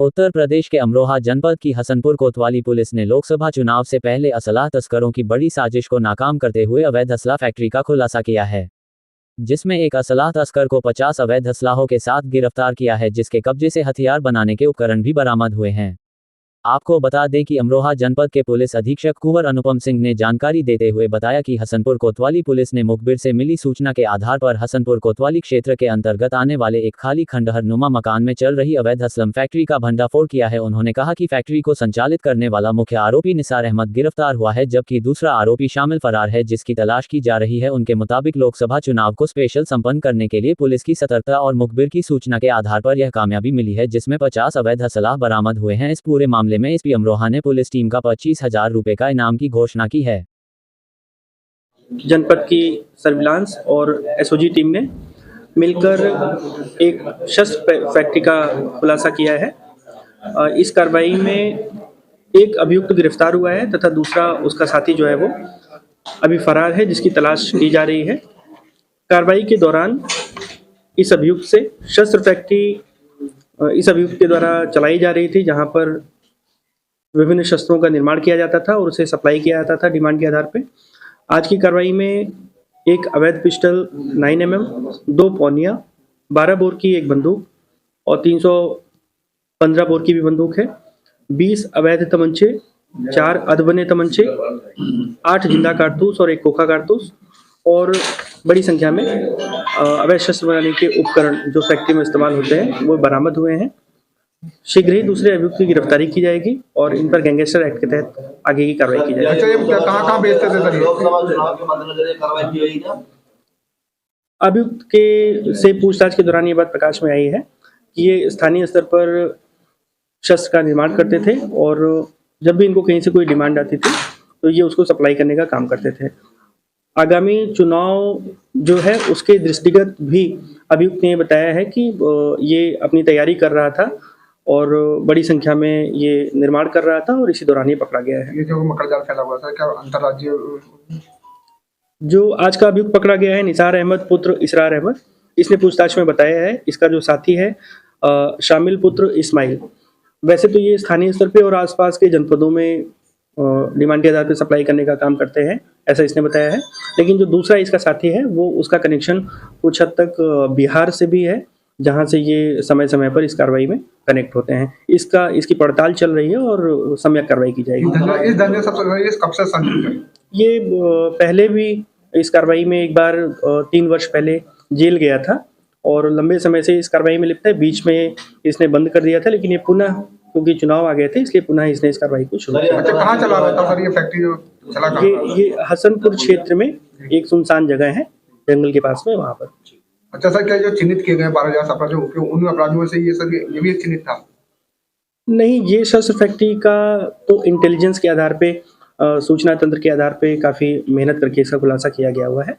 उत्तर प्रदेश के अमरोहा जनपद की हसनपुर कोतवाली पुलिस ने लोकसभा चुनाव से पहले असलाह तस्करों की बड़ी साजिश को नाकाम करते हुए अवैध असलाह फैक्ट्री का खुलासा किया है, जिसमें एक असलाह तस्कर को 50 अवैध असलाहों के साथ गिरफ्तार किया है, जिसके कब्जे से हथियार बनाने के उपकरण भी बरामद हुए हैं। आपको बता दें कि अमरोहा जनपद के पुलिस अधीक्षक कुंवर अनुपम सिंह ने जानकारी देते हुए बताया कि हसनपुर कोतवाली पुलिस ने मुखबिर से मिली सूचना के आधार पर हसनपुर कोतवाली क्षेत्र के अंतर्गत आने वाले एक खाली खंडहर नुमा मकान में चल रही अवैध असलम फैक्ट्री का भंडाफोड़ किया है। उन्होंने कहा कि फैक्ट्री को संचालित करने वाला मुख्य आरोपी निसार अहमद गिरफ्तार हुआ है, जबकि दूसरा आरोपी शामिल फरार है, जिसकी तलाश की जा रही है। उनके मुताबिक लोकसभा चुनाव को स्पेशल संपन्न करने के लिए पुलिस की सतर्कता और मुखबिर की सूचना के आधार पर यह कामयाबी मिली है, जिसमें 50 अवैध असलाह बरामद हुए हैं। इस पूरे मामले में एसपी अमरोहा ने पुलिस टीम का 25,000 रुपए का इनाम की घोषणा की है। जनपद की सर्विलांस और एसओजी टीम ने मिलकर एक शस्त्र फैक्ट्री का खुलासा किया है। इस कार्रवाई में एक अभियुक्त गिरफ्तार हुआ है तथा दूसरा उसका साथी जो है वो अभी फरार है, जिसकी तलाश की जा रही है। कार्रवाई के दौरान इस अभियुक्त से शस्त्र फैक्ट्री इस अभियुक्त के द्वारा चलाई जा रही थी, जहां पर विभिन्न शस्त्रों का निर्माण किया जाता था और उसे सप्लाई किया जाता था डिमांड के आधार पर। आज की कार्रवाई में एक अवैध पिस्टल 9mm, 2 पौनिया, 12 बोर की एक बंदूक और 315 बोर की भी बंदूक है, 20 अवैध तमंचे, 4 अधबने तमंचे, 8 जिंदा कारतूस और 1 खोखा कारतूस और बड़ी संख्या में अवैध शस्त्र बनाने के उपकरण जो फैक्ट्री में इस्तेमाल होते हैं वो बरामद हुए हैं। शीघ्र ही दूसरे अभियुक्त की गिरफ्तारी की जाएगी और इन पर गैंगस्टर एक्ट के तहत आगे की कार्रवाई की जाएगी। अच्छा, ये कहां बेचते थे सर? अभियुक्त के से पूछताछ के दौरान ये बात प्रकाश में आई है कि ये स्थानीय स्तर पर शस्त्र का निर्माण करते थे और जब भी इनको कहीं से कोई डिमांड आती थी तो ये उसको सप्लाई करने का काम करते थे। आगामी चुनाव जो है उसके दृष्टिगत भी अभियुक्त ने बताया है कि ये अपनी तैयारी कर रहा था और बड़ी संख्या में ये निर्माण कर रहा था और इसी दौरान ये पकड़ा गया है। ये जो मकर जाल फैला हुआ था, क्या अंतरराज्यीय? जो आज का अभियुक्त पकड़ा गया है निसार अहमद पुत्र इसरार अहमद, इसने पूछताछ में बताया है इसका जो साथी है शामिल पुत्र इस्माइल। वैसे तो ये स्थानीय स्तर पे और आसपास के जनपदों में डिमांड के आधार पर सप्लाई करने का काम करते हैं, ऐसा इसने बताया है। लेकिन जो दूसरा इसका साथी है वो उसका कनेक्शन कुछ हद तक बिहार से भी है, जहां से ये समय समय पर इस कार्रवाई में कनेक्ट होते हैं। इसकी पड़ताल चल रही है और सम्यक कार्रवाई की जाएगी। इस धंधे सबसे कब से संलिप्त है? ये पहले भी इस कार्रवाई में एक बार 3 वर्ष पहले जेल गया था और लंबे समय से इस कार्रवाई में लिप्त है। बीच में इसने बंद कर दिया था, लेकिन ये पुनः, क्योंकि चुनाव आ गए थे, इसलिए पुनः इसने इस कार्रवाई को शुरू किया। अच्छा, कहाँ चला रहा था सर ये फैक्ट्री? चला कहाँ? ये हसनपुर क्षेत्र में एक सुनसान जगह है जंगल के पास में, वहाँ पर। अच्छा सर, क्या जो चिन्हित किए गए 12,000 अपराधियों, उन अपराधियों में से ये सर ये भी एक चिन्हित था? नहीं, ये शस्त्र फैक्ट्री का तो इंटेलिजेंस के आधार पे, सूचना तंत्र के आधार पे काफी मेहनत करके इसका खुलासा किया गया हुआ है।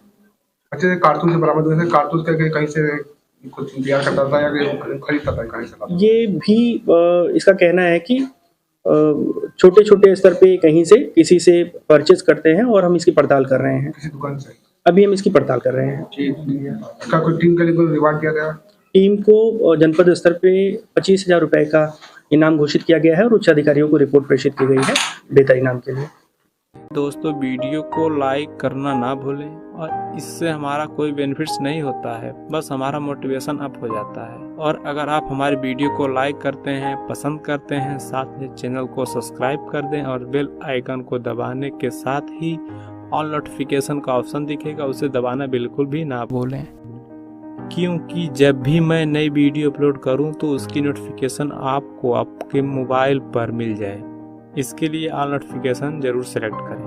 अच्छा, कारतूस से बरामद हुए थे, कारतूस कहीं से कुछ तैयार करता था या खरीदता था कहीं से? ये भी इसका कहना है कि छोटे छोटे स्तर पे कहीं से किसी से परचेज करते हैं और हम इसकी पड़ताल कर रहे हैं। किसी दुकान से? अभी हम इसकी पड़ताल कर रहे हैं। क्या कोई टीम के लिए कोई रिवार्ड किया गया? टीम को जनपद स्तर पे 25,000 रुपए का इनाम घोषित किया गया है और उच्च अधिकारियों को रिपोर्ट प्रेषित की गई है बेहतर इनाम के लिए। दोस्तों, वीडियो को लाइक करना ना भूलें और इससे हमारा कोई बेनिफिट्स नहीं होता है, बस हमारा मोटिवेशन अप हो जाता है। और अगर आप हमारी वीडियो को लाइक करते हैं, पसंद करते हैं, साथ में चैनल को सब्सक्राइब कर दें और बेल आइकन को दबाने के साथ ही ऑल नोटिफिकेशन का ऑप्शन दिखेगा, उसे दबाना बिल्कुल भी ना भूलें, क्योंकि जब भी मैं नई वीडियो अपलोड करूं तो उसकी नोटिफिकेशन आपको आपके मोबाइल पर मिल जाए। इसके लिए ऑल नोटिफिकेशन जरूर सेलेक्ट करें।